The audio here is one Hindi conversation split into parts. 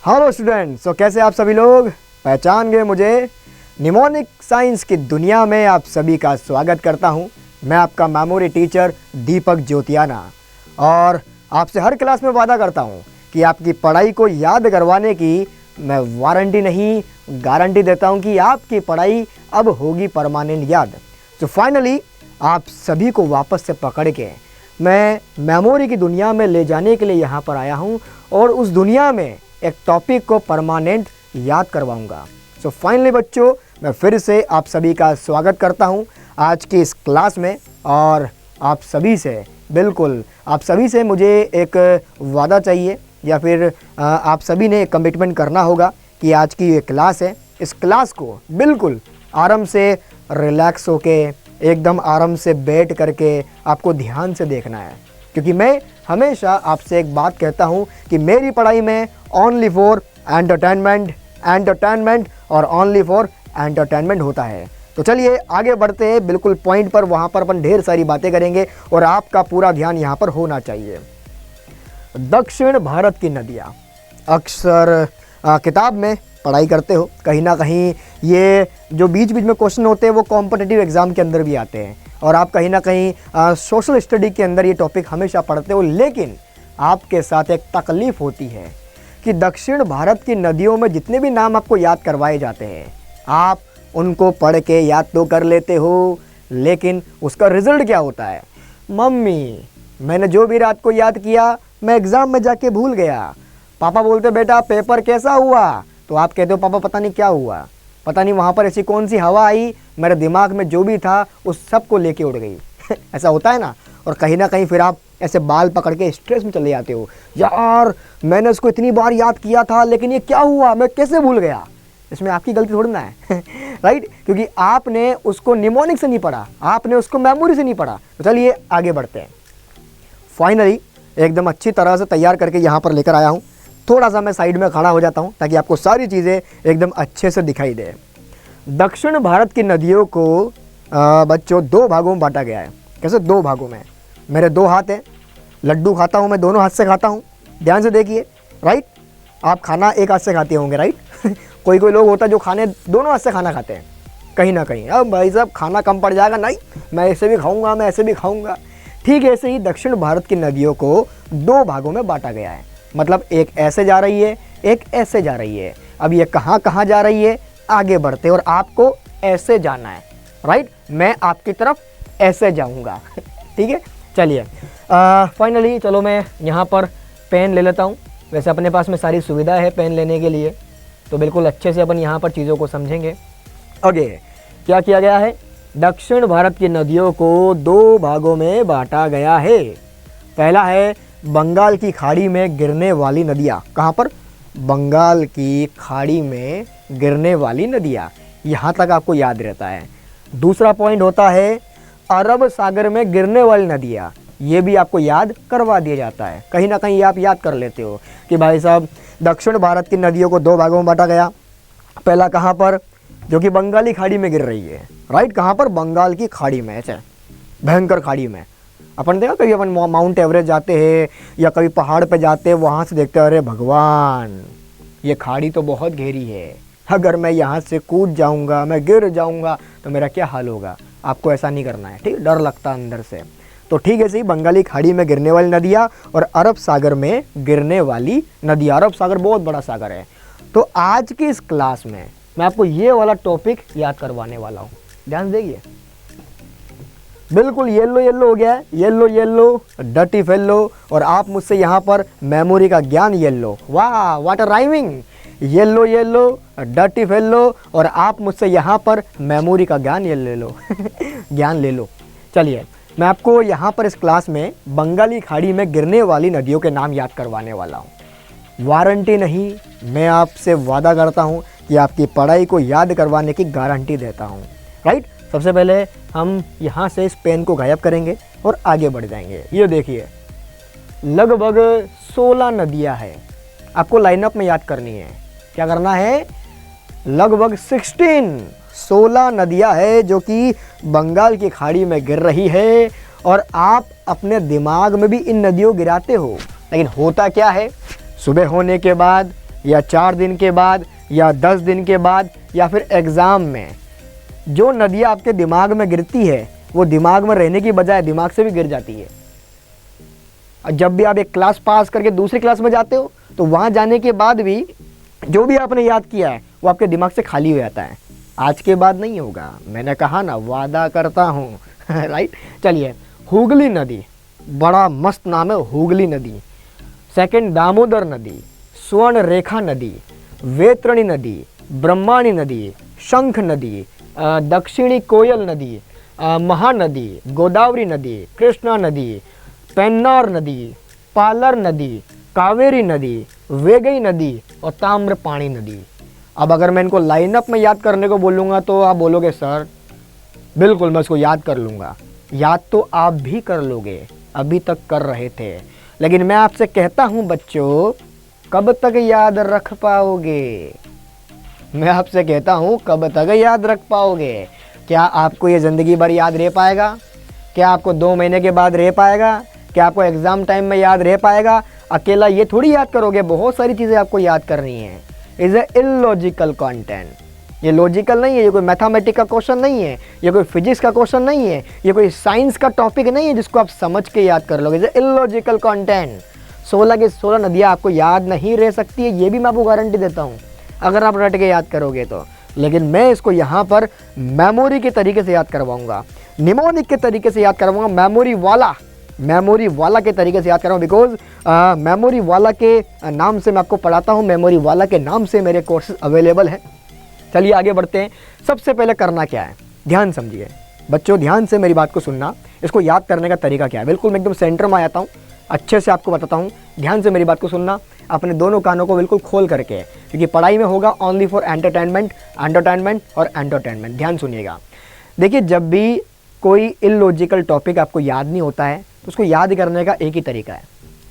हेलो स्टूडेंट्स, तो कैसे आप सभी लोग पहचान गए मुझे। निमोनिक साइंस की दुनिया में आप सभी का स्वागत करता हूं। मैं आपका मेमोरी टीचर दीपक ज्योतियाना और आपसे हर क्लास में वादा करता हूं कि आपकी पढ़ाई को याद करवाने की मैं वारंटी नहीं गारंटी देता हूं कि आपकी पढ़ाई अब होगी परमानेंट याद। तो फाइनली आप सभी को वापस से पकड़ के मैं मेमोरी की दुनिया में ले जाने के लिए यहाँ पर आया हूँ और उस दुनिया में एक टॉपिक को परमानेंट याद करवाऊंगा। सो फाइनली बच्चों, मैं फिर से आप सभी का स्वागत करता हूँ आज की इस क्लास में। और आप सभी से मुझे एक वादा चाहिए या फिर आप सभी ने एक कमिटमेंट करना होगा कि आज की ये क्लास है, इस क्लास को बिल्कुल आराम से रिलैक्स होके एकदम आराम से बैठ करके आपको ध्यान से देखना है। क्योंकि मैं हमेशा आपसे एक बात कहता हूँ कि मेरी पढ़ाई में ओनली फॉर एंटरटेनमेंट और ओनली फॉर एंटरटेनमेंट होता है। तो चलिए आगे बढ़ते हैं बिल्कुल पॉइंट पर। वहाँ पर अपन ढेर सारी बातें करेंगे और आपका पूरा ध्यान यहाँ पर होना चाहिए। दक्षिण भारत की नदियाँ अक्सर किताब में पढ़ाई करते हो, कहीं ना कहीं ये जो बीच बीच में क्वेश्चन होते हैं वो कॉम्पिटिटिव एग्ज़ाम के अंदर भी आते हैं और आप कहीं ना कहीं सोशल स्टडी के अंदर ये टॉपिक हमेशा पढ़ते हो। लेकिन आपके साथ एक तकलीफ़ होती है कि दक्षिण भारत की नदियों में जितने भी नाम आपको याद करवाए जाते हैं आप उनको पढ़ के याद तो कर लेते हो, लेकिन उसका रिज़ल्ट क्या होता है? मम्मी, मैंने जो भी रात को याद किया मैं एग्ज़ाम में जाके भूल गया। पापा बोलते बेटा पेपर कैसा हुआ? तो आप कहते हो पापा पता नहीं क्या हुआ, पता नहीं वहाँ पर ऐसी कौन सी हवा आई, मेरे दिमाग में जो भी था उस सब को लेके उड़ गई। ऐसा होता है ना। और कहीं ना कहीं फिर आप ऐसे बाल पकड़ के स्ट्रेस में चले जाते हो, यार मैंने उसको इतनी बार याद किया था लेकिन ये क्या हुआ, मैं कैसे भूल गया। इसमें आपकी गलती थोड़ी ना है राइट, क्योंकि आपने उसको निमोनिक से नहीं पढ़ा, आपने उसको मेमोरी से नहीं पढ़ा। तो चलिए आगे बढ़ते हैं। फाइनली एकदम अच्छी तरह से तैयार करके यहाँ पर लेकर आया हूँ। थोड़ा सा मैं साइड में खड़ा हो जाता हूँ ताकि आपको सारी चीज़ें एकदम अच्छे से दिखाई दे। दक्षिण भारत की नदियों को बच्चों दो भागों में बांटा गया है। कैसे? दो भागों में। मेरे दो हाथ हैं, लड्डू खाता हूँ मैं, दोनों हाथ से खाता हूँ। ध्यान से देखिए, राइट। आप खाना एक हाथ से खाते होंगे, राइट। कोई कोई लोग होता है जो खाने दोनों हाथ से खाना खाते हैं कहीं ना कहीं। अब भाई साहब खाना कम पड़ जाएगा, नहीं मैं ऐसे भी खाऊंगा, मैं ऐसे भी खाऊंगा। ठीक है, ऐसे ही दक्षिण भारत की नदियों को दो भागों में बांटा गया है। मतलब एक ऐसे जा रही है, एक ऐसे जा रही है। अब ये कहाँ कहाँ जा रही है आगे बढ़ते, और आपको ऐसे जाना है, राइट। मैं आपकी तरफ ऐसे जाऊँगा ठीक है। चलिए फाइनली चलो मैं यहाँ पर पेन ले लेता हूँ। वैसे अपने पास में सारी सुविधा है पेन लेने के लिए, तो बिल्कुल अच्छे से अपन यहाँ पर चीज़ों को समझेंगे। ओके, क्या किया गया है? दक्षिण भारत की नदियों को दो भागों में बांटा गया है। पहला है बंगाल की खाड़ी में गिरने वाली नदियाँ। कहाँ पर? बंगाल की खाड़ी में गिरने वाली नदियाँ, यहाँ तक आपको याद रहता है। दूसरा पॉइंट होता है अरब सागर में गिरने वाली नदियाँ, ये भी आपको याद करवा दिया जाता है। कहीं ना कहीं आप याद कर लेते हो कि भाई साहब दक्षिण भारत की नदियों को दो भागों में बांटा गया। पहला कहाँ पर? जो कि बंगाली खाड़ी में गिर रही है, राइट। कहाँ पर? बंगाल की खाड़ी में, ऐसे भयंकर खाड़ी में। अपन देखा कभी अपन माउंट एवरेस्ट जाते हैं या कभी पहाड़ पे जाते हैं, वहाँ से देखते हैं अरे भगवान ये खाड़ी तो बहुत गहरी है, अगर मैं यहाँ से कूद जाऊँगा, मैं गिर जाऊँगा तो मेरा क्या हाल होगा। आपको ऐसा नहीं करना है, ठीक। डर लगता है अंदर से। तो ठीक है, सही बंगाली खाड़ी में गिरने वाली नदियाँ और अरब सागर में गिरने वाली नदियाँ। अरब सागर बहुत बड़ा सागर है। तो आज की इस क्लास में मैं आपको ये वाला टॉपिक याद करवाने वाला हूँ। ध्यान देखिए, बिल्कुल येलो येलो हो गया है, येलो येलो डर्टी फेलो, और आप मुझसे यहाँ पर मेमोरी का ज्ञान येलो। वाह what a rhyming. Yellow yellow dirty fellow, और आप मुझसे यहाँ पर मेमोरी का ज्ञान ये ले लो ज्ञान ले लो। चलिए मैं आपको यहाँ पर इस क्लास में बंगाली खाड़ी में गिरने वाली नदियों के नाम याद करवाने वाला हूँ। वारंटी नहीं, मैं आपसे वादा करता हूँ कि आपकी पढ़ाई को याद करवाने की गारंटी देता हूँ, राइट। सबसे पहले हम यहाँ से इस पेन को गायब करेंगे और आगे बढ़ जाएंगे। ये देखिए लगभग 16 नदियाँ हैं, आपको लाइनअप में याद करनी है। क्या करना है? लगभग 16 नदियाँ है जो कि बंगाल की खाड़ी में गिर रही है, और आप अपने दिमाग में भी इन नदियों गिराते हो। लेकिन होता क्या है, सुबह होने के बाद या 4 दिन के बाद या 10 दिन के बाद या फिर एग्ज़ाम में, जो नदियाँ आपके दिमाग में गिरती है वो दिमाग में रहने की बजाय दिमाग से भी गिर जाती है। और जब भी आप एक क्लास पास करके दूसरी क्लास में जाते हो तो वहाँ जाने के बाद भी जो भी आपने याद किया है वो आपके दिमाग से खाली हो जाता है। आज के बाद नहीं होगा, मैंने कहा ना, वादा करता हूँ। राइट। चलिए, हुगली नदी, बड़ा मस्त नाम है हुगली नदी। सेकंड, दामोदर नदी, स्वर्ण रेखा नदी, वेतरणी नदी, ब्रह्माणी नदी, शंख नदी, दक्षिणी कोयल नदी, महानदी, गोदावरी नदी, कृष्णा नदी, पेन्नार नदी, पालर नदी, कावेरी नदी, वेगई नदी और ताम्रपाणी नदी। अब अगर मैं इनको लाइनअप में याद करने को बोलूँगा तो आप बोलोगे सर बिल्कुल मैं इसको याद कर लूँगा। याद तो आप भी कर लोगे, अभी तक कर रहे थे, लेकिन मैं आपसे कहता हूँ बच्चों, कब तक याद रख पाओगे? मैं आपसे कहता हूँ कब तक याद रख पाओगे? क्या आपको ये ज़िंदगी भर याद रह पाएगा? क्या आपको 2 महीने के बाद रह पाएगा? क्या आपको एग्ज़ाम टाइम में याद रह पाएगा? अकेला ये थोड़ी याद करोगे, बहुत सारी चीज़ें आपको याद करनी है। Is a illogical content. ये लॉजिकल नहीं है, ये कोई मैथमेटिक्स का क्वेश्चन नहीं है, ये कोई फिजिक्स का क्वेश्चन नहीं है, ये कोई साइंस का टॉपिक नहीं है जिसको आप समझ के याद कर लोगे। Is a illogical content. 16 की 16 नदियाँ आपको याद नहीं रह सकती है, ये भी मैं आपको गारंटी देता हूँ अगर आप रट के याद करोगे तो। लेकिन मैं इसको यहाँ पर मेमोरी के तरीके से याद करवाऊँगा, निमोनिक के तरीके से याद करवाऊँगा, मेमोरी वाला के तरीके से याद कर रहा हूँ। बिकॉज मेमोरी वाला के नाम से मैं आपको पढ़ाता हूँ, मेमोरी वाला के नाम से मेरे कोर्सेज अवेलेबल हैं। चलिए आगे बढ़ते हैं। सबसे पहले करना क्या है, ध्यान समझिए बच्चों, ध्यान से मेरी बात को सुनना। इसको याद करने का तरीका क्या है, बिल्कुल मैं एकदम सेंटर में आ जाता हूँ, अच्छे से आपको बताता हूँ। ध्यान से मेरी बात को सुनना, अपने दोनों कानों को बिल्कुल खोल करके, क्योंकि पढ़ाई में होगा ओनली फॉर एंटरटेनमेंट और एंटरटेनमेंट। ध्यान सुनिएगा। देखिए, जब भी कोई इलॉजिकल टॉपिक आपको याद नहीं होता है तो उसको याद करने का एक ही तरीका है।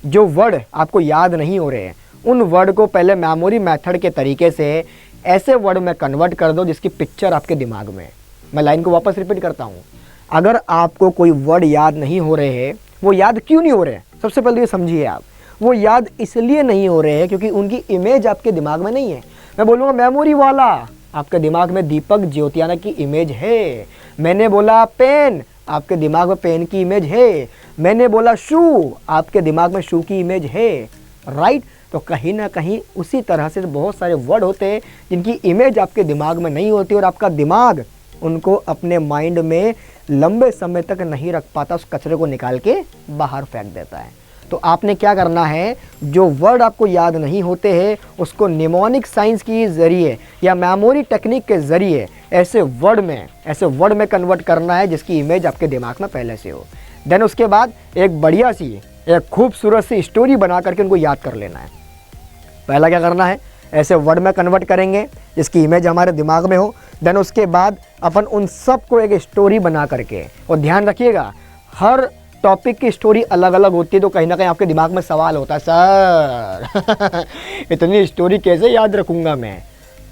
जो वर्ड आपको याद नहीं हो रहे हैं उन वर्ड को पहले मेमोरी मेथड के तरीके से ऐसे वर्ड में कन्वर्ट कर दो जिसकी पिक्चर आपके दिमाग में। मैं लाइन को वापस रिपीट करता हूँ। अगर आपको कोई वर्ड याद नहीं हो रहे हैं, वो याद क्यों नहीं हो रहे हैं? सबसे पहले ये समझिए आप, वो याद इसलिए नहीं हो रहे हैं क्योंकि उनकी इमेज आपके दिमाग में नहीं है। मैं बोलूँगा मेमोरी वाला, आपके दिमाग में दीपक ज्योतियाना की इमेज है। मैंने बोला पेन, आपके दिमाग में पेन की इमेज है। मैंने बोला शू, आपके दिमाग में शू की इमेज है। राइट। तो कहीं ना कहीं उसी तरह से बहुत सारे वर्ड होते हैं जिनकी इमेज आपके दिमाग में नहीं होती और आपका दिमाग उनको अपने माइंड में लंबे समय तक नहीं रख पाता, उस कचरे को निकाल के बाहर फेंक देता है। तो आपने क्या करना है, जो वर्ड आपको याद नहीं होते हैं उसको निमोनिक साइंस की ज़रिए या मेमोरी टेक्निक के ज़रिए ऐसे वर्ड में कन्वर्ट करना है जिसकी इमेज आपके दिमाग में पहले से हो। देन उसके बाद एक बढ़िया सी, एक खूबसूरत सी स्टोरी बना करके उनको याद कर लेना है। पहला क्या करना है, ऐसे वर्ड में कन्वर्ट करेंगे जिसकी इमेज हमारे दिमाग में हो। देन उसके बाद अपन उन सब को एक स्टोरी बना करके, और ध्यान रखिएगा हर टॉपिक की स्टोरी अलग अलग होती है, तो कहीं ना कहीं आपके दिमाग में सवाल होता है, सर इतनी स्टोरी कैसे याद रखूँगा मैं?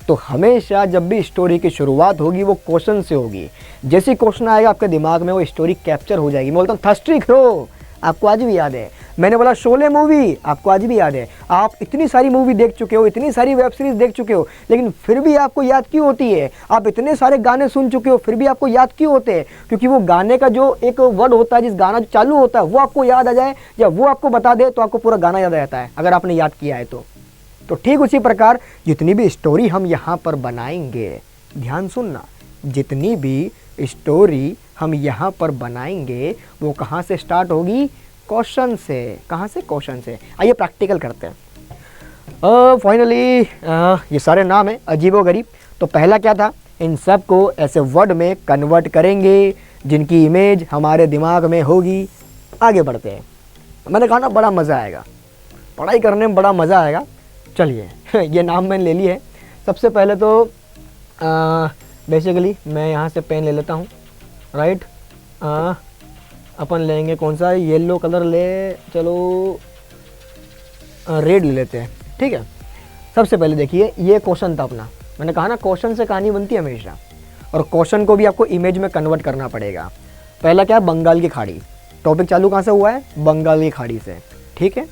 तो हमेशा जब भी स्टोरी की शुरुआत होगी वो क्वेश्चन से होगी। जैसे क्वेश्चन आएगा आपके दिमाग में वो स्टोरी कैप्चर हो जाएगी। मैं बोलता हूँ थर्स्टी ख्रो, आपको आज भी याद है। मैंने बोला शोले मूवी, आपको आज भी याद है। आप इतनी सारी मूवी देख चुके हो, इतनी सारी वेब सीरीज़ देख चुके हो, लेकिन फिर भी आपको याद क्यों होती है? आप इतने सारे गाने सुन चुके हो, फिर भी आपको याद क्यों होते हैं? क्योंकि वो गाने का जो एक वर्ड होता है, जिस गाना जो चालू होता है वो आपको याद आ जाए या वो आपको बता दे तो आपको पूरा गाना याद आ जाता है, अगर आपने याद किया है तो ठीक उसी प्रकार जितनी भी स्टोरी हम यहाँ पर बनाएंगे, ध्यान सुनना, जितनी भी स्टोरी हम यहाँ पर बनाएंगे वो कहाँ से स्टार्ट होगी? क्वेश्चन से। कहाँ से? क्वेश्चन से। आइए प्रैक्टिकल करते हैं। फाइनली ये सारे नाम हैं अजीबोगरीब। तो पहला क्या था, इन सब को ऐसे वर्ड में कन्वर्ट करेंगे जिनकी इमेज हमारे दिमाग में होगी। आगे बढ़ते हैं। मैंने कहा ना बड़ा मज़ा आएगा, पढ़ाई करने में बड़ा मज़ा आएगा। चलिए ये नाम मैंने ले ली है। सबसे पहले तो बेसिकली मैं यहाँ से पेन ले लेता हूँ। राइट। अपन लेंगे कौन सा, येलो कलर ले, चलो रेड ले लेते हैं, ठीक है। सबसे पहले देखिए ये क्वेश्चन था अपना। मैंने कहा ना क्वेश्चन से कहानी बनती है हमेशा, और क्वेश्चन को भी आपको इमेज में कन्वर्ट करना पड़ेगा। पहला क्या है, बंगाल की खाड़ी। टॉपिक चालू कहाँ से हुआ है? बंगाल की खाड़ी से, ठीक है।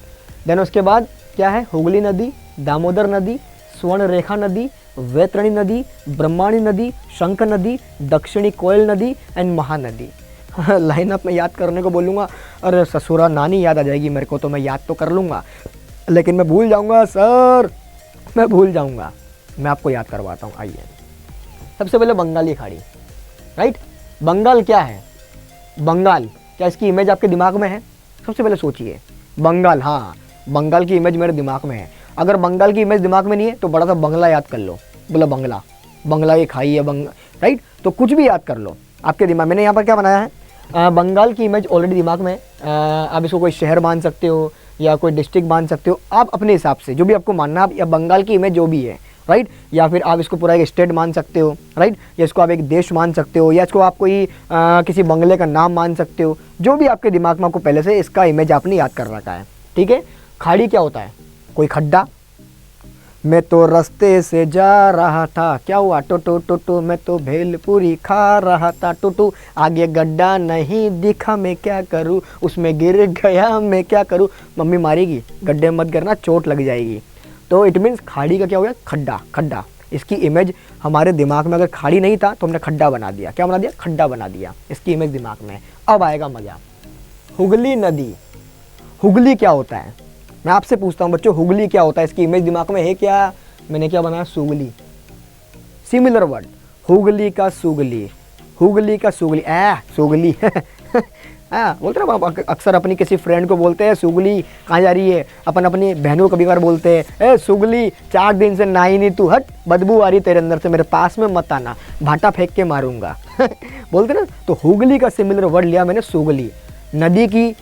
देन उसके बाद क्या है, हुगली नदी, दामोदर नदी, स्वर्ण रेखा नदी, वैतरणी नदी, ब्रह्माणी नदी, शंख नदी, दक्षिणी कोयल नदी एंड महानदी। लाइनअप में याद करने को बोलूँगा, अरे ससुरा नानी याद आ जाएगी मेरे को, तो मैं याद तो कर लूँगा लेकिन मैं भूल जाऊँगा सर, मैं भूल जाऊँगा। मैं आपको याद करवाता हूँ, आइए। सबसे पहले बंगाली खाड़ी, राइट। बंगाल क्या है? बंगाल, क्या इसकी इमेज आपके दिमाग में है? सबसे पहले सोचिए, बंगाल, हाँ बंगाल की इमेज मेरे दिमाग में है। अगर बंगाल की इमेज दिमाग में नहीं है तो बड़ा सा बंगला याद कर लो, बोला बंगला, बंगला की खाई है राइट। तो कुछ भी याद कर लो आपके दिमाग। मैंने यहाँ पर क्या बनाया है, बंगाल की इमेज ऑलरेडी दिमाग में है। आप इसको कोई शहर मान सकते हो या कोई डिस्ट्रिक्ट मान सकते हो, आप अपने हिसाब से जो भी आपको मानना, आप या बंगाल की इमेज जो भी है, राइट। या फिर आप इसको पूरा एक स्टेट मान सकते हो, राइट। या इसको आप एक देश मान सकते हो, या इसको आप कोई किसी बंगले का नाम मान सकते हो। जो भी आपके दिमाग में आपको पहले से इसका इमेज आपने याद कर रखा है, ठीक है। खाड़ी क्या होता है? कोई खड्डा। मैं तो रास्ते से जा रहा था, क्या हुआ? टोटो टोटो, मैं तो भेलपूरी खा रहा था, टोटो। आगे गड्ढा नहीं दिखा, मैं क्या करूँ, उसमें गिर गया, मैं क्या करूँ। मम्मी मारेगी, गड्ढे मत गिरना, चोट लग जाएगी। तो इट मीन्स खाड़ी का क्या हो गया? खड्डा, खड्डा। इसकी इमेज हमारे दिमाग में, अगर खाड़ी नहीं था तो हमने खड्डा बना दिया। क्या बना दिया? खड्डा बना दिया। इसकी इमेज दिमाग में। अब आएगा मजा। हुगली नदी। हुगली क्या होता है? मैं आपसे पूछता हूँ बच्चों, हुगली क्या होता है? इसकी इमेज दिमाग में है क्या? मैंने क्या बनाया? सुगली। सिमिलर वर्ड, हुगली का सुगली, हुगली का सुगली, सुगली। बोलते ना अक्सर अपनी किसी फ्रेंड को बोलते हैं सुगली कहाँ जा रही है, अपन अपनी बहनों को कभी बार बोलते हैं, सुगली 4 दिन से नहाई नहीं तू, हट, बदबू आ रही तेरे अंदर से, मेरे पास में मत आना, भाटा फेंक के मारूंगा। बोलते ना। तो हुगली का सिमिलर वर्ड लिया मैंने, सुगली। नदी की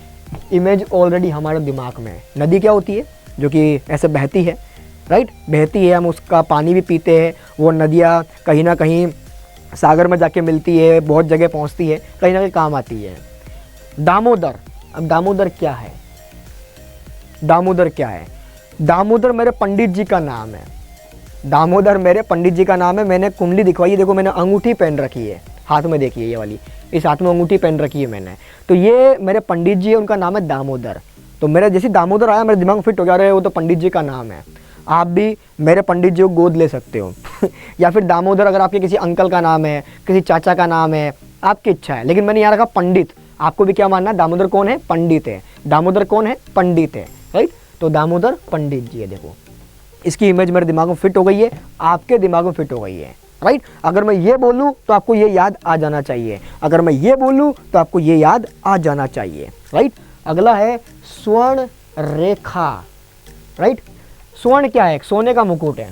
इमेज ऑलरेडी हमारे दिमाग में है। नदी क्या होती है? जो कि ऐसे बहती है, राइट, बहती है, हम उसका पानी भी पीते हैं। वो नदियाँ कहीं ना कहीं सागर में जाके मिलती है, बहुत जगह पहुँचती है, कहीं ना कहीं काम आती है। दामोदर। अब दामोदर क्या है? दामोदर क्या है? दामोदर मेरे पंडित जी का नाम है। दामोदर मेरे पंडित जी का नाम है। मैंने कुंडली दिखवाई है, देखो मैंने अंगूठी पहन रखी है, हाथ में देखिए ये वाली, इस हाथ में अंगूठी पहन रखी है मैंने। तो ये मेरे पंडित जी है, उनका नाम है दामोदर। तो मेरे जैसे दामोदर आया मेरे दिमाग में फिट हो गया, रहे वो तो पंडित जी का नाम है। आप भी मेरे पंडित जी को गोद ले सकते हो। या फिर दामोदर अगर आपके किसी अंकल का नाम है, किसी चाचा का नाम है, आपकी इच्छा है। लेकिन मैंने यहाँ रखा पंडित। आपको भी क्या मानना? दामोदर कौन है? पंडित है। दामोदर कौन है? पंडित है, राइट। तो दामोदर पंडित जी है। देखो इसकी इमेज मेरे दिमाग में फिट हो गई है, आपके दिमाग में फिट हो गई है, राइट। अगर मैं ये बोलूँ तो आपको ये याद आ जाना चाहिए, अगर मैं ये बोलूँ तो आपको ये याद आ जाना चाहिए, राइट। अगला है स्वर्ण रेखा, राइट। स्वर्ण क्या है? सोने का मुकुट है।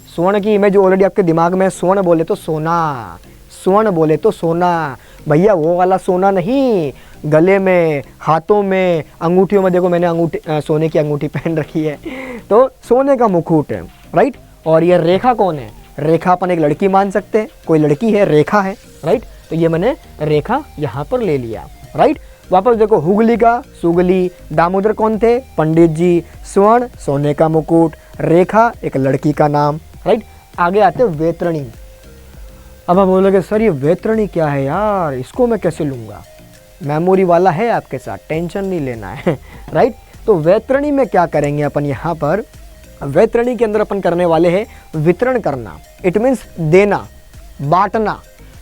स्वर्ण की इमेज ऑलरेडी आपके दिमाग में है। स्वर्ण बोले तो सोना, स्वर्ण बोले तो सोना। भैया वो वाला सोना नहीं, गले में, हाथों में, अंगूठियों में। देखो मैंने अंगूठी, सोने की अंगूठी पहन रखी है। तो सोने का मुकुट है, राइट। और ये रेखा कौन है? रेखा अपन एक लड़की मान सकते हैं, कोई लड़की है, रेखा है, राइट। तो ये मैंने रेखा यहाँ पर ले लिया, राइट। वापस देखो, हुगली का सुगली, दामोदर कौन थे? पंडित जी, स्वर्ण सोने का मुकुट, रेखा एक लड़की का नाम, राइट। आगे आते वैतरणी। अब आप बोलोगे सर ये वैतरणी क्या है यार, इसको मैं कैसे लूँगा? मेमोरी वाला है आपके साथ, टेंशन नहीं लेना है, राइट। तो वैतरणी में क्या करेंगे अपन? यहाँ पर वैतरणी के अंदर अपन करने वाले हैं वितरण करना। इट मीन्स देना, बांटना।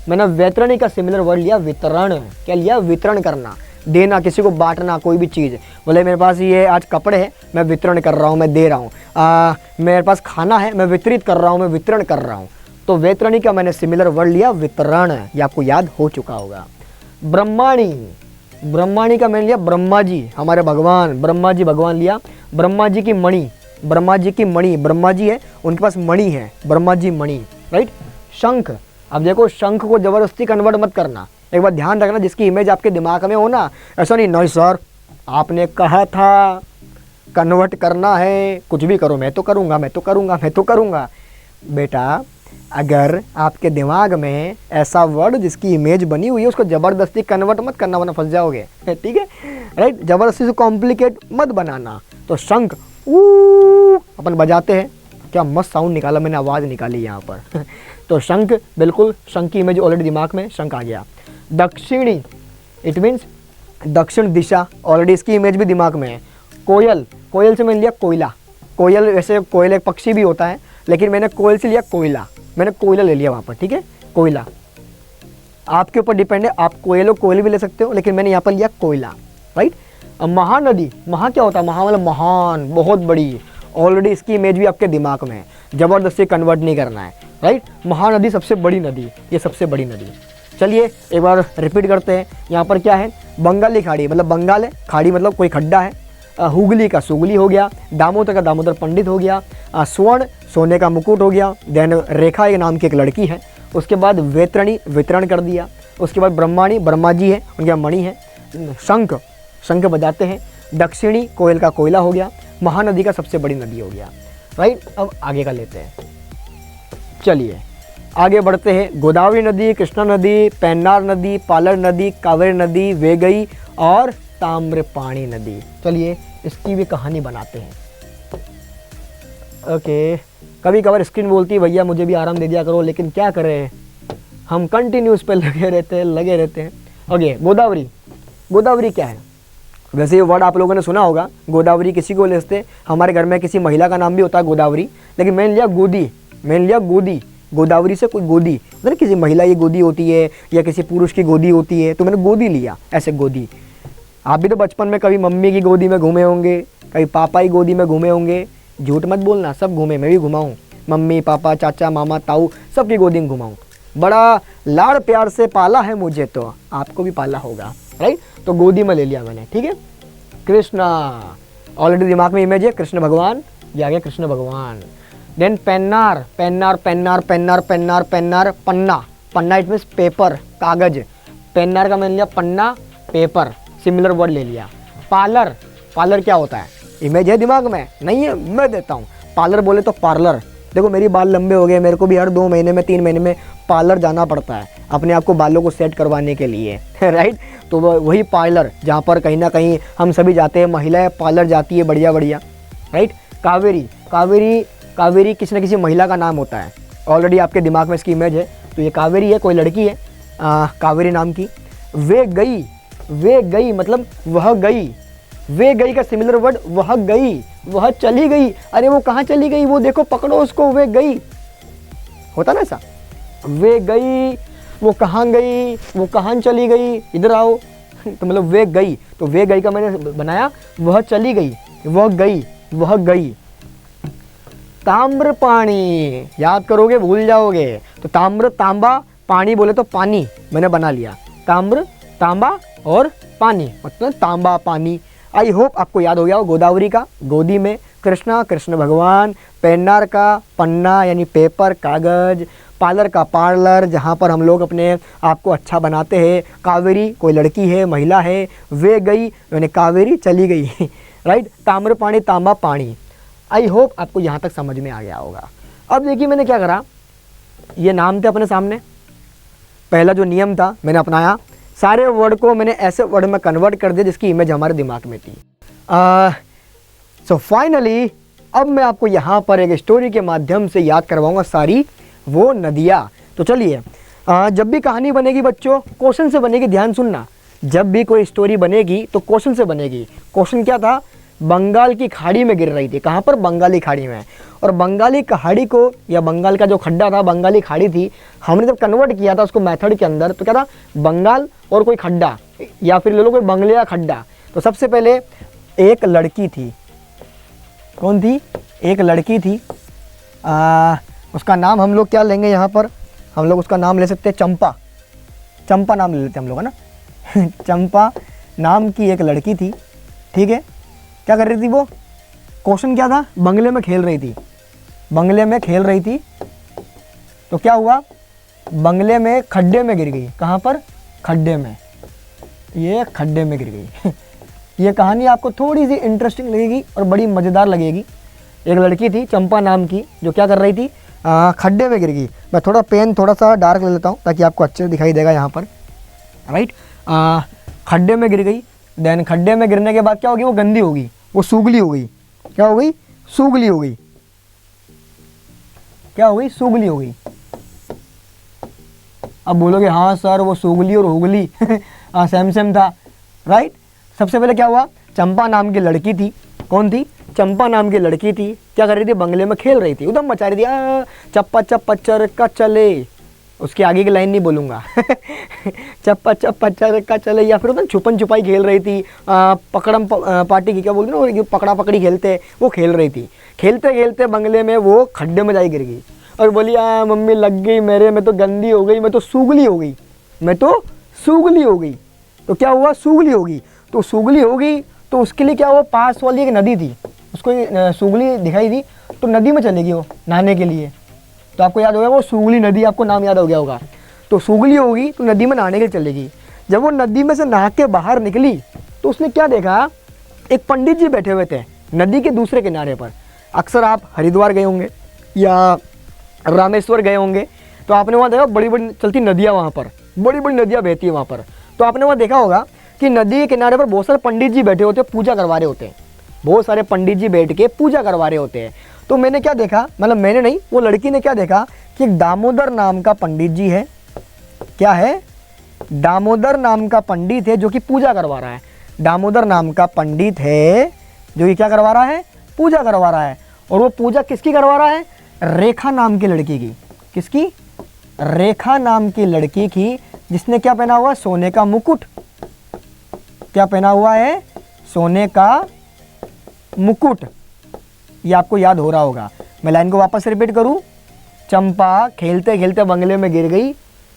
मैंने वैतरणी का सिमिलर वर्ड लिया वितरण। क्या लिया? वितरण करना, देना, किसी को बांटना। कोई भी चीज़ बोले मेरे पास ये आज कपड़े हैं, मैं वितरण कर रहा हूँ, मैं दे रहा हूँ। मेरे पास खाना है, मैं वितरित कर रहा हूँ, मैं वितरण कर रहा हूँ। तो वैतरणी का मैंने सिमिलर वर्ड लिया वितरण, ये आपको याद हो चुका होगा। ब्रह्माणी, ब्रह्माणी का मैंने लिया ब्रह्मा जी, हमारे भगवान ब्रह्मा जी, भगवान लिया। ब्रह्मा जी की मणि, ब्रह्मा जी की मणि, ब्रह्मा जी है उनके पास मणि है, ब्रह्मा जी मणि, राइट। शंख। अब देखो शंख को जबरदस्ती कन्वर्ट मत करना, एक बार ध्यान रखना, जिसकी इमेज आपके दिमाग में हो ना, ऐसा नहीं सर आपने कहा था कन्वर्ट करना है, कुछ भी करो, मैं तो करूँगा, मैं तो करूँगा, मैं तो करूँगा। बेटा अगर आपके दिमाग में ऐसा वर्ड जिसकी इमेज बनी हुई है उसको ज़बरदस्ती कन्वर्ट मत करना, वरना फंस जाओगे, ठीक है, राइट। ज़बरदस्ती से कॉम्प्लिकेट मत बनाना। तो शंख अपन बजाते हैं, क्या मस्त साउंड निकाला मैंने, आवाज़ निकाली यहाँ पर। तो शंख, बिल्कुल शंख की इमेज ऑलरेडी दिमाग में, शंख आ गया। दक्षिणी, इट मीन्स दक्षिण दिशा, ऑलरेडी इसकी इमेज भी दिमाग में है। कोयल, कोयल से मैंने लिया कोयला, कोयल, वैसे कोयल एक पक्षी भी होता है, लेकिन मैंने कोयल से लिया कोयला, मैंने कोयला ले लिया वहाँ पर, ठीक है, कोयला। आपके ऊपर डिपेंड है, आप कोयल कोयल भी ले सकते हो, लेकिन मैंने यहाँ पर लिया कोयला, राइट। अब महानदी, महा क्या होता है, महा मतलब महान, बहुत बड़ी। ऑलरेडी इसकी इमेज भी आपके दिमाग में है, ज़बरदस्ती कन्वर्ट नहीं करना है, राइट। महानदी सबसे बड़ी नदी, ये सबसे बड़ी नदी। चलिए एक बार रिपीट करते हैं। यहाँ पर क्या है, बंगाली खाड़ी, मतलब बंगाल है, खाड़ी मतलब कोई खड्डा है। हुगली का सुगली हो गया, दामोदर का दामोदर पंडित हो गया, स्वर्ण सोने का मुकुट हो गया, देन रेखा एक नाम की एक लड़की है, उसके बाद वेत्रणी वितरण कर दिया, उसके बाद ब्रह्माणी ब्रह्मा जी है, उनके मणि है, शंख शंख बजाते हैं, दक्षिणी कोयल का कोयला हो गया, महानदी का सबसे बड़ी नदी हो गया, राइट। अब आगे का लेते हैं, चलिए आगे बढ़ते हैं। गोदावरी नदी, कृष्णा नदी, पेन्नार नदी, पालर नदी, कावेरी नदी, वेगई और ताम्रपाणी नदी। चलिए इसकी भी कहानी बनाते हैं। ओके, कभी कभार स्क्रीन बोलती है भैया मुझे भी आराम दे दिया करो, लेकिन क्या करें, हम कंटिन्यूस पे लगे रहते हैं। ओके, गोदावरी, गोदावरी क्या है, वैसे ये वर्ड आप लोगों ने सुना होगा, गोदावरी किसी को लेते, हमारे घर में किसी महिला का नाम भी होता है गोदावरी, लेकिन मैंने लिया गोदी, मैंने लिया गोदी, गोदावरी से कोई गोदी, मतलब किसी महिला की गोदी होती है या किसी पुरुष की गोदी होती है, तो मैंने गोदी लिया, ऐसे गोदी। आप भी तो बचपन में कभी मम्मी की गोदी में घूमे होंगे, कभी पापा की गोदी में घूमे होंगे, झूठ मत बोलना, सब घूमे, मैं भी घुमा हूँ, मम्मी पापा चाचा मामा ताऊ सबकी गोदी में घुमा हूँ, बड़ा लाड़ प्यार से पाला है मुझे, तो आपको भी पाला होगा, राइट। तो गोदी में ले लिया मैंने, ठीक है। कृष्णा, ऑलरेडी दिमाग में इमेज है, कृष्ण भगवान, ये आ गया कृष्ण भगवान। देन पेन्नार, पेन्नार पेन्नार पेन्नार पेन्नार पेन्नार, पन्ना, पन्ना इट मीन्स पेपर, कागज, पेन्नार का मैंने लिया पन्ना, पेपर, सिमिलर वर्ड ले लिया। पार्लर, पार्लर क्या होता है, इमेज है दिमाग में, नहीं है मैं देता हूँ, पार्लर बोले तो पार्लर। देखो मेरी बाल लंबे हो गए, मेरे को भी हर 2 महीने में 3 महीने में पार्लर जाना पड़ता है अपने आप को बालों को सेट करवाने के लिए, राइट। तो वही पार्लर जहाँ पर कहीं ना कहीं हम सभी जाते हैं, महिलाएं पार्लर जाती है, बढ़िया बढ़िया, राइट। कावेरी, कावेरी, कावेरी किसी न किसी महिला का नाम होता है, ऑलरेडी आपके दिमाग में इसकी इमेज है, तो ये कावेरी है, कोई लड़की है कावेरी नाम की। वे गई, वे गई मतलब वह गई, वे गई का सिमिलर वर्ड वह गई, वह चली गई, अरे वो कहाँ चली गई, वो देखो पकड़ो उसको, वे गई, होता ना ऐसा, वे गई, वो कहाँ गई, वो कहाँ चली गई, इधर आओ, तो मतलब वे गई, तो वे गई का मैंने बनाया वह चली गई, वह गई, वह गई। ताम्र पानी, याद करोगे भूल जाओगे, तो ताम्र तांबा, पानी बोले तो पानी, मैंने बना लिया, ताम्र तांबा और पानी मतलब तांबा पानी। आई होप आपको याद हो गया हो। गोदावरी का गोदी में, कृष्णा कृष्ण भगवान, पेन्नार का पन्ना यानी पेपर कागज, पार्लर का पार्लर जहाँ पर हम लोग अपने आप को अच्छा बनाते हैं, कावेरी कोई लड़की है महिला है, वे गई यानी कावेरी चली गई, राइट। ताम्र पानी तांबा पानी। आई होप आपको यहाँ तक समझ में आ गया होगा। अब देखिए मैंने क्या करा, ये नाम थे अपने सामने, पहला जो नियम था मैंने अपनाया, सारे वर्ड को मैंने ऐसे वर्ड में कन्वर्ट कर दिया जिसकी इमेज हमारे दिमाग में थी। सो फाइनली अब मैं आपको यहाँ पर एक स्टोरी के माध्यम से याद करवाऊंगा सारी वो नदियाँ। तो चलिए, जब भी कहानी बनेगी बच्चों क्वेश्चन से बनेगी, ध्यान सुनना, जब भी कोई स्टोरी बनेगी तो क्वेश्चन से बनेगी। क्वेश्चन क्या था, बंगाल की खाड़ी में गिर रही थी, कहाँ पर, बंगाली खाड़ी में। और बंगाली खाड़ी को या बंगाल का जो खड्डा था बंगाली खाड़ी थी, हमने जब कन्वर्ट किया था उसको मेथड के अंदर, तो क्या था, बंगाल और कोई खड्डा या फिर ले लो कोई बंगले का खड्डा। तो सबसे पहले एक लड़की थी, कौन थी, एक लड़की थी, उसका नाम हम लोग क्या लेंगे यहाँ पर, हम लोग उसका नाम ले सकते हैं चंपा, चंपा नाम ले लेते हैं हम लोग, है ना। चंपा नाम की एक लड़की थी, ठीक है। क्या कर रही थी वो, क्वेश्चन क्या था, बंगले में खेल रही थी, बंगले में खेल रही थी, तो क्या हुआ, बंगले में खड्डे में गिर गई। कहाँ पर, खड्डे में, ये खड्डे में गिर गई। ये कहानी आपको थोड़ी सी इंटरेस्टिंग लगेगी और बड़ी मज़ेदार लगेगी। एक लड़की थी चंपा नाम की जो क्या कर रही थी, खड्डे में गिर गई। मैं थोड़ा पेन थोड़ा सा डार्क ले लेता हूँ ताकि आपको अच्छे से दिखाई देगा यहाँ पर, राइट। खड्डे में गिर गई, देन खड्डे में गिरने के बाद क्या होगी, वो गंदी होगी, वो सूगली हो गई। क्या हो गई, सूगली हो गई, क्या हो गई, सूगली हो गई। अब बोलोगे हाँ सर वो सूगली और हुगली सेम सेम था, राइट। सबसे पहले क्या हुआ, चंपा नाम की लड़की थी, कौन थी, चंपा नाम की लड़की थी, क्या कर रही थी, बंगले में खेल रही थी, उधम मचा रही थी, चप्पा चप्पा चरका चले, उसके आगे की लाइन नहीं बोलूँगा चप्पा चप्पा चरका चले, या फिर उधर छुपन छुपाई खेल रही थी, पकड़म पार्टी की क्या बोलते ना, वो पकड़ा पकड़ी खेलते, वो खेल रही थी। खेलते खेलते बंगले में वो खड्डे में जाई गिर गई और बोली मम्मी लग गई मेरे, मैं तो गंदी हो गई, मैं तो सूगली हो गई, मैं तो सूगली हो गई। तो क्या हुआ, सूगली हो गई। तो सूगली हो गई तो उसके लिए क्या हुआ, पास वाली एक नदी थी, उसको सूगली दिखाई दी, तो नदी में चलेगी वो नहाने के लिए। तो आपको याद होगा वो सूगली नदी, आपको नाम याद हो गया होगा। तो सूगली होगी तो नदी में नहाने के लिए चलेगी। जब वो नदी में से नहा के बाहर निकली तो उसने क्या देखा, एक पंडित जी बैठे हुए थे नदी के दूसरे किनारे पर। अक्सर आप हरिद्वार गए होंगे या रामेश्वर गए होंगे तो आपने वहाँ देखा बड़ी बड़ी चलती नदियाँ, वहाँ पर बड़ी बड़ी नदियाँ बहती है वहाँ पर। तो आपने वहाँ देखा होगा कि नदी के किनारे पर बहुत सारे पंडित जी बैठे होते हैं, पूजा करवा रहे होते हैं, बहुत सारे पंडित जी बैठ के पूजा करवा रहे होते हैं। तो मैंने क्या देखा, मतलब मैंने नहीं, वो लड़की ने क्या देखा कि एक दामोदर नाम का पंडित जी है, क्या है, दामोदर नाम का पंडित है जो कि पूजा करवा रहा है। दामोदर नाम का पंडित है जो कि क्या करवा रहा है, पूजा करवा रहा है। और वो पूजा किसकी करवा रहा है, रेखा नाम की लड़की की। किसकी, रेखा नाम की लड़की की, जिसने क्या पहना हुआ है, सोने का मुकुट। क्या पहना हुआ है, सोने का मुकुट। ये आपको याद हो रहा होगा। मैं लाइन को वापस रिपीट करूं, चंपा खेलते खेलते बंगले में गिर गई,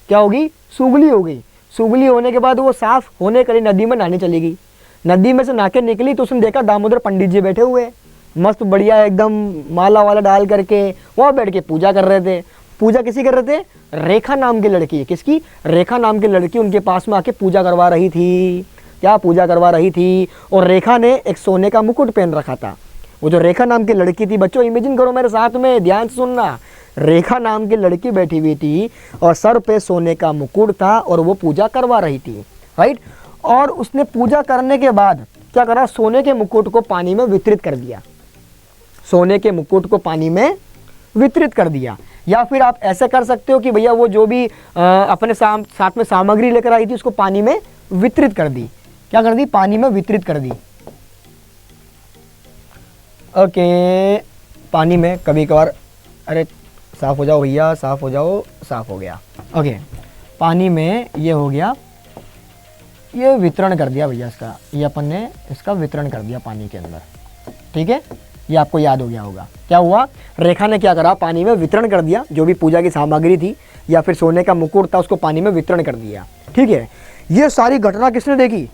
क्या होगी, सूगली हो गई। सूगली होने के बाद वो साफ होने के लिए नदी में नहाने चली गई। नदी में से नहा के निकली तो उसने देखा दामोदर पंडित जी बैठे हुए, मस्त बढ़िया एकदम माला वाला डाल करके वहाँ बैठ के पूजा कर रहे थे। पूजा किसी कर रहे थे, रेखा नाम की लड़की। किसकी, रेखा नाम की लड़की उनके पास में आके पूजा करवा रही थी। क्या पूजा करवा रही थी, और रेखा ने एक सोने का मुकुट पहन रखा था। वो जो रेखा नाम की लड़की थी, बच्चों इमेजिन करो मेरे साथ में, ध्यान से सुनना, रेखा नाम की लड़की बैठी हुई थी और सर पे सोने का मुकुट था और वो पूजा करवा रही थी, राइट। और उसने पूजा करने के बाद क्या करा, सोने के मुकुट को पानी में वितरित कर दिया। सोने के मुकुट को पानी में वितरित कर दिया। या फिर आप ऐसा कर सकते हो कि भैया वो जो भी अपने साथ में सामग्री लेकर आई थी उसको पानी में वितरित कर दी। क्या कर दी, पानी में वितरित कर दी। ओके, पानी में कभी कभार, अरे साफ हो जाओ भैया, साफ हो जाओ, साफ हो गया। ओके, पानी में ये हो गया, ये वितरण कर दिया भैया इसका, ये अपन ने इसका वितरण कर दिया पानी के अंदर, ठीक है। ये आपको याद हो गया होगा। क्या हुआ, रेखा ने क्या करा, पानी में वितरण कर दिया, जो भी पूजा की सामग्री थी या फिर सोने का मुकुट था उसको पानी में वितरण कर दिया, ठीक है। ये सारी घटना किसने देखी,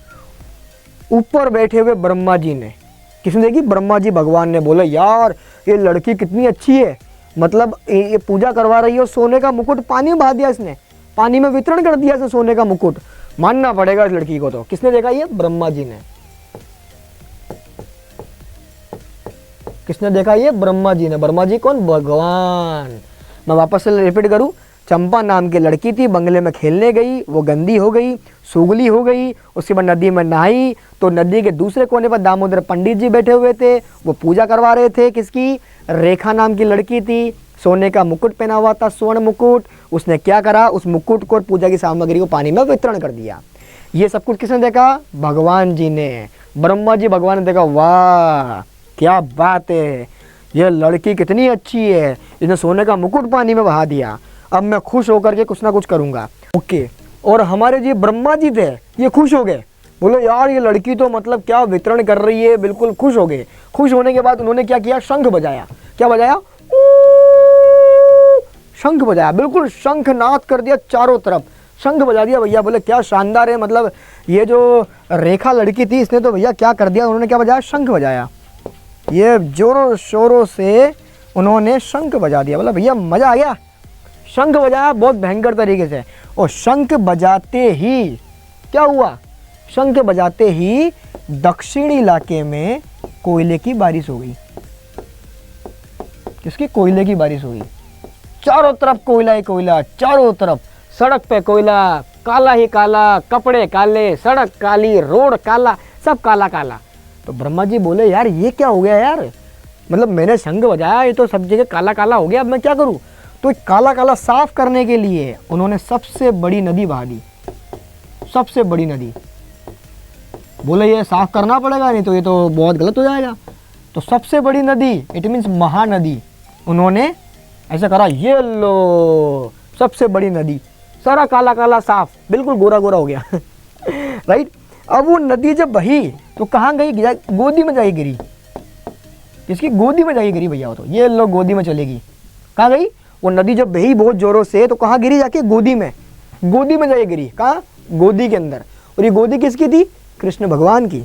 ऊपर बैठे हुए ब्रह्मा जी ने। किसने देखी, ब्रह्मा जी भगवान ने। बोले यार ये लड़की कितनी अच्छी है, मतलब ये पूजा करवा रही है, सोने का मुकुट पानी में बहा दिया इसने, पानी में वितरण कर दिया इसने सोने का मुकुट। मानना पड़ेगा इस लड़की को। तो किसने देखा, ये ब्रह्मा जी ने। किसने देखा, ये ब्रह्मा जी ने। ब्रह्मा जी कौन, भगवान। मैं वापस से रिपीट करूं, चंपा नाम की लड़की थी, बंगले में खेलने गई, वो गंदी हो गई, सूगली हो गई। उसके बाद नदी में नहाई तो नदी के दूसरे कोने पर दामोदर पंडित जी बैठे हुए थे, वो पूजा करवा रहे थे। किसकी, रेखा नाम की लड़की थी, सोने का मुकुट पहना हुआ था, स्वर्ण मुकुट। उसने क्या करा, उस मुकुट को और पूजा की सामग्री को पानी में वितरण कर दिया। ये सब कुछ किसने देखा, भगवान जी ने। ब्रह्मा जी भगवान ने देखा, वाह क्या बात है, ये लड़की कितनी अच्छी है, इसने सोने का मुकुट पानी में बहा दिया, अब मैं खुश होकर के कुछ ना कुछ करूँगा। ओके, और हमारे जो ब्रह्मा जी थे ये खुश हो गए, बोलो यार ये लड़की तो मतलब क्या वितरण कर रही है, बिल्कुल खुश हो गए। खुश होने के बाद उन्होंने क्या किया, शंख बजाया। क्या बजाया, शंख बजाया, बिल्कुल शंखनाद कर दिया, चारों तरफ शंख बजा दिया भैया। बोले क्या शानदार है, मतलब ये जो रेखा लड़की थी इसने तो भैया क्या कर दिया, उन्होंने क्या बजाया, शंख बजाया। ये जोरों शोरों से उन्होंने शंख बजा दिया, बोला भैया मज़ा आ गया। शंख बजाया बहुत भयंकर तरीके से, और शंख बजाते ही क्या हुआ, शंख बजाते ही दक्षिणी इलाके में कोयले की बारिश हो गई। किसकी, कोयले की बारिश हो गई। चारों तरफ कोयला ही कोयला, चारों तरफ सड़क पे कोयला, काला ही काला, कपड़े काले, सड़क काली, रोड काला, सब काला काला। तो ब्रह्मा जी बोले यार ये क्या हो गया यार, मतलब मैंने शंख बजाया, ये तो सब जगह काला काला हो गया, अब मैं क्या करूं। तो काला काला साफ करने के लिए उन्होंने सबसे बड़ी नदी बहा दी, सबसे बड़ी नदी। बोले ये साफ करना पड़ेगा, नहीं तो ये तो बहुत गलत हो जाएगा। तो सबसे बड़ी नदी इट मीन्स महानदी, उन्होंने ऐसा करा, ये लो सबसे बड़ी नदी, सारा काला काला साफ बिल्कुल गोरा गोरा हो गया राइट। अब वो नदी जब बही तो कहाँ गई, गोदी में जाके गिरी। किसकी गोदी में जाके गिरी भैया? वो तो ये लो गोदी में चलेगी। कहाँ गई वो नदी? जब बही बहुत जोरों से तो कहाँ गिरी? जाके गोदी में, गोदी में जाके गिरी। कहाँ? गोदी के अंदर। और ये गोदी किसकी थी? कृष्ण भगवान की।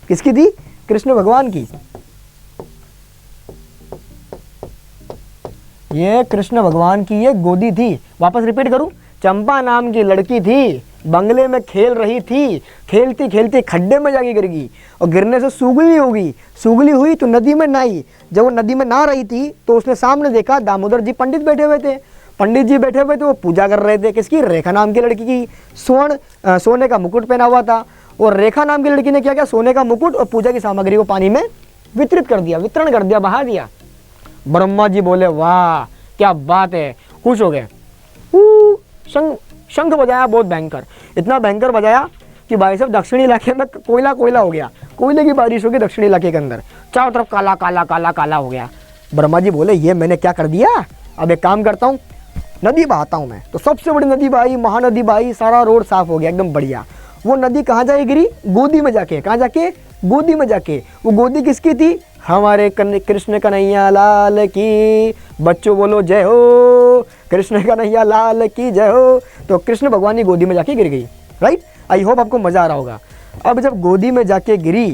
किसकी थी? कृष्ण भगवान की। ये कृष्ण भगवान की ये गोदी थी। वापस रिपीट करूं, चंपा नाम की लड़की थी, बंगले में खेल रही थी, खेलती खेलती खड्डे में जाके गिर गई और गिरने से सूगली हो गई। सूगली हुई तो नदी में नहाई। जब वो नदी में नहा रही थी तो उसने सामने देखा दामोदर जी पंडित बैठे हुए थे। पंडित जी बैठे हुए थे, वो पूजा कर रहे थे। किसकी? रेखा नाम की लड़की की। सोने का मुकुट पहना हुआ था। और रेखा नाम की लड़की ने क्या किया? सोने का मुकुट और पूजा की सामग्री को पानी में वितरित कर दिया, वितरण कर दिया, बहा दिया। ब्रह्मा जी बोले वाह क्या बात है, खुश हो गए। शंख बजाया बहुत भयंकर, इतना भयंकर बजाया कि भाई साहब दक्षिणी इलाके में कोयला कोयला हो गया। कोयले की बारिश हो गई दक्षिणी इलाके के अंदर, चारों तरफ काला काला काला काला हो गया। ब्रह्मा जी बोले ये मैंने क्या कर दिया, अब एक काम करता हूँ, नदी बहाता हूँ मैं। तो सबसे बड़ी नदी बहाई, महानदी बहाई, सारा रोड साफ हो गया एकदम बढ़िया। वो नदी कहाँ जाके गिरी? गोदी में जाके। कहाँ जाके? गोदी में जाके। वो गोदी किसकी थी? हमारे कृष्ण कन्हैया लाल की। बच्चों बोलो जय हो, कृष्ण कन्हैया लाल की जय हो। तो कृष्ण भगवान की गोदी में जाके गिर गई। राइट, आई होप आपको मज़ा आ रहा होगा। अब जब गोदी में जाके गिरी,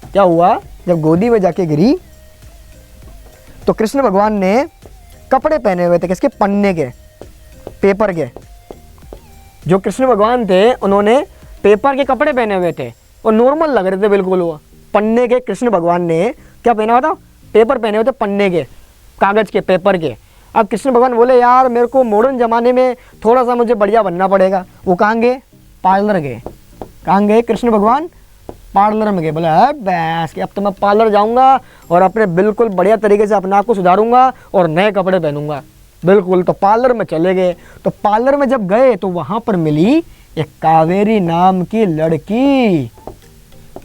क्या हुआ? जब गोदी में जाके गिरी तो कृष्ण भगवान ने कपड़े पहने हुए थे। किसके? पन्ने के, पेपर के। जो कृष्ण भगवान थे उन्होंने पेपर के कपड़े पहने हुए थे और नॉर्मल लग रहे थे बिल्कुल। वो पन्ने के कृष्ण भगवान ने क्या पहना हुआ था? पेपर पहने हुए थे, पन्ने के, कागज़ के, पेपर के। अब कृष्ण भगवान बोले यार मेरे को मॉडर्न ज़माने में थोड़ा सा मुझे बढ़िया बनना पड़ेगा। वो कहाँ गए? पार्लर गए। कहाँ गए कृष्ण भगवान? पार्लर में गए। बोले बस कि अब तो मैं पार्लर जाऊँगा और अपने बिल्कुल बढ़िया तरीके से अपने आप को सुधारूँगा और नए कपड़े पहनूँगा बिल्कुल। तो पार्लर में चले गए। तो पार्लर में जब गए तो वहाँ पर मिली एक कावेरी नाम की लड़की,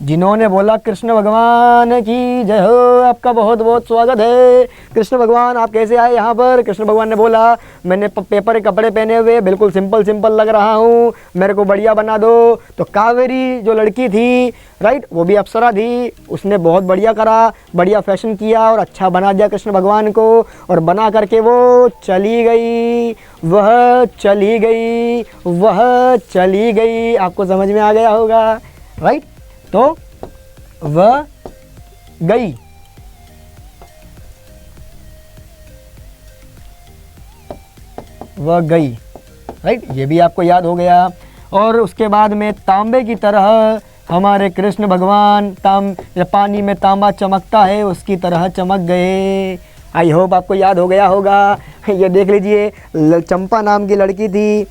जिन्होंने बोला कृष्ण भगवान की जय हो, आपका बहुत बहुत स्वागत है। कृष्ण भगवान आप कैसे आए यहाँ पर? कृष्ण भगवान ने बोला मैंने पेपर के कपड़े पहने हुए बिल्कुल सिंपल सिंपल लग रहा हूँ, मेरे को बढ़िया बना दो। तो कावेरी जो लड़की थी, राइट, वो भी अप्सरा थी, उसने बहुत बढ़िया करा, बढ़िया फैशन किया और अच्छा बना दिया कृष्ण भगवान को। और बना करके वो चली गई, वह चली गई, वह चली गई। आपको समझ में आ गया होगा, राइट। तो वह गई, वह गई, राइट, ये भी आपको याद हो गया। और उसके बाद में तांबे की तरह हमारे कृष्ण भगवान पानी में तांबा चमकता है उसकी तरह चमक गए। आई होप आपको याद हो गया होगा। ये देख लीजिए, चंपा नाम की लड़की थी,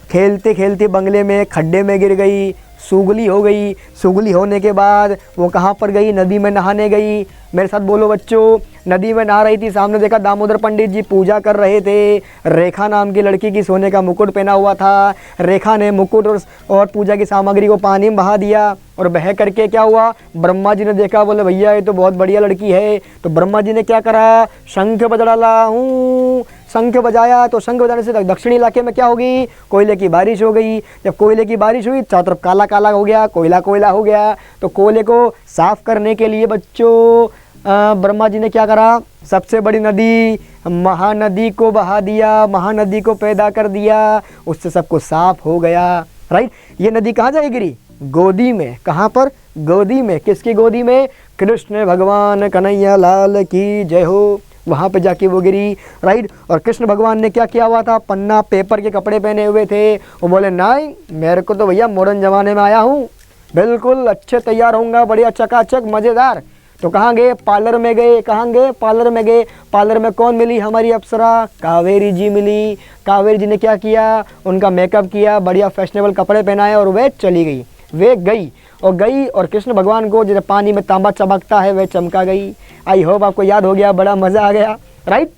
खेलते खेलते बंगले में खड्डे में गिर गई, सूगली हो गई। सूगली होने के बाद वो कहाँ पर गई? नदी में नहाने गई। मेरे साथ बोलो बच्चों, नदी में नहा रही थी, सामने देखा दामोदर पंडित जी पूजा कर रहे थे। रेखा नाम की लड़की की सोने का मुकुट पहना हुआ था। रेखा ने मुकुट और पूजा की सामग्री को पानी में बहा दिया और बह करके क्या हुआ? ब्रह्मा जी ने देखा, बोले भैया ये तो बहुत बढ़िया लड़की है। तो ब्रह्मा जी ने क्या करा? शंख बजा डाला। शंख बजाया तो शंख बजाने से दक्षिणी इलाके में क्या होगी? कोयले की बारिश हो गई। जब कोयले की बारिश हुई चारों तरफ काला काला हो गया, कोयला कोयला हो गया। तो कोयले को साफ करने के लिए बच्चों ब्रह्मा जी ने क्या करा? सबसे बड़ी नदी महानदी को बहा दिया, महानदी को पैदा कर दिया, उससे सब कुछ साफ हो गया। राइट, ये नदी कहाँ जाके गिरी? गोदी में। कहाँ पर? गोदी में। किसकी गोदी में? कृष्ण भगवान कन्हैया लाल की जय हो, वहाँ पे जाके वो गिरी। राइट, और कृष्ण भगवान ने क्या किया हुआ था? पन्ना पेपर के कपड़े पहने हुए थे। वो बोले नहीं, मेरे को तो भैया मॉडर्न ज़माने में आया हूँ, बिल्कुल अच्छे तैयार होऊंगा, बढ़िया चकाचक मज़ेदार। तो कहाँ गए? पार्लर में गए। कहाँ गए? पार्लर में गए। पार्लर में कौन मिली? हमारी अप्सरा कावेरी जी मिली। कावेरी जी ने क्या किया? उनका मेकअप किया, बढ़िया फैशनेबल कपड़े पहनाए और वे चली गई। वे गई और कृष्ण भगवान को जैसे पानी में तांबा चमकता है वह चमका गई। आई होप आपको याद हो गया, बड़ा मज़ा आ गया। राइट,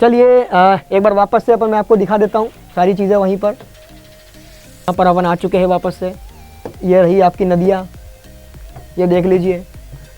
चलिए एक बार वापस से मैं आपको दिखा देता हूँ सारी चीज़ें। वहीं पर यहाँ पर अपन आ चुके हैं वापस से। ये रही आपकी नदियाँ, ये देख लीजिए।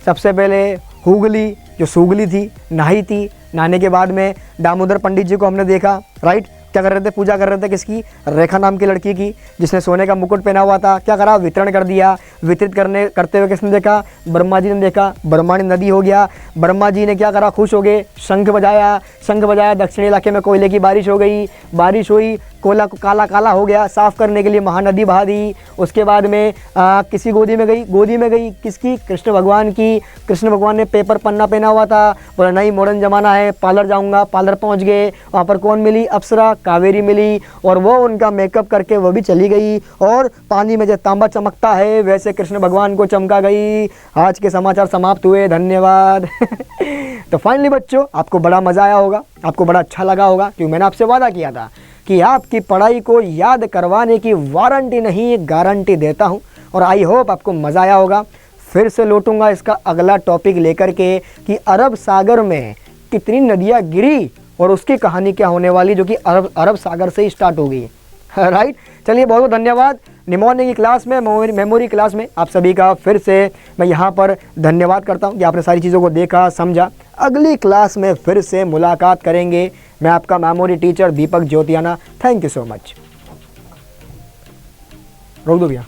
सबसे पहले हुगली जो सूगली थी, नहाई थी। नहाने के बाद में दामोदर पंडित जी को हमने देखा, राइट। क्या कर रहे थे? पूजा कर रहे थे किसकी? रेखा नाम की लड़की की, जिसने सोने का मुकुट पहना हुआ था। क्या करा? वितरण कर दिया। वितरित करते हुए किसने देखा? ब्रह्मा जी ने देखा। ब्रह्मांड नदी हो गया। ब्रह्मा जी ने क्या करा? खुश हो गए, शंख बजाया। शंख बजाया, दक्षिणी इलाके में कोयले की बारिश हो गई। बारिश हुई, कोयला काला काला हो गया, साफ करने के लिए महानदी बहा दी। उसके बाद में किसी गोदी में गई, गोदी में गई किसकी? कृष्ण भगवान की। कृष्ण भगवान ने पेपर पन्ना पहना हुआ था, बोला नहीं मॉडर्न ज़माना है, पार्लर जाऊंगा। पार्लर पहुंच गए, वहाँ पर कौन मिली? अप्सरा, कावेरी मिली, और वो उनका मेकअप करके वो भी चली गई। और पानी में जब तांबा चमकता है वैसे कृष्ण भगवान को चमका गई। आज के समाचार समाप्त हुए, धन्यवाद। तो फाइनली बच्चों, आपको बड़ा मज़ा आया होगा, आपको बड़ा अच्छा लगा होगा, क्योंकि मैंने आपसे वादा किया था कि आपकी पढ़ाई को याद करवाने की वारंटी नहीं, गारंटी देता हूँ। और आई होप आपको मज़ा आया होगा। फिर से लौटूंगा इसका अगला टॉपिक लेकर के कि अरब सागर में कितनी नदियाँ गिरी और उसकी कहानी क्या होने वाली, जो कि अरब सागर से ही स्टार्ट हो गई। राइट। चलिए, बहुत बहुत धन्यवाद। निमोनिया की क्लास में, मेमोरी क्लास में आप सभी का फिर से मैं यहाँ पर धन्यवाद करता हूँ कि आपने सारी चीज़ों को देखा, समझा। अगली क्लास में फिर से मुलाकात करेंगे। मैं आपका memory teacher Deepak Jyotiyana. Thank you so much. रोक दो भैया।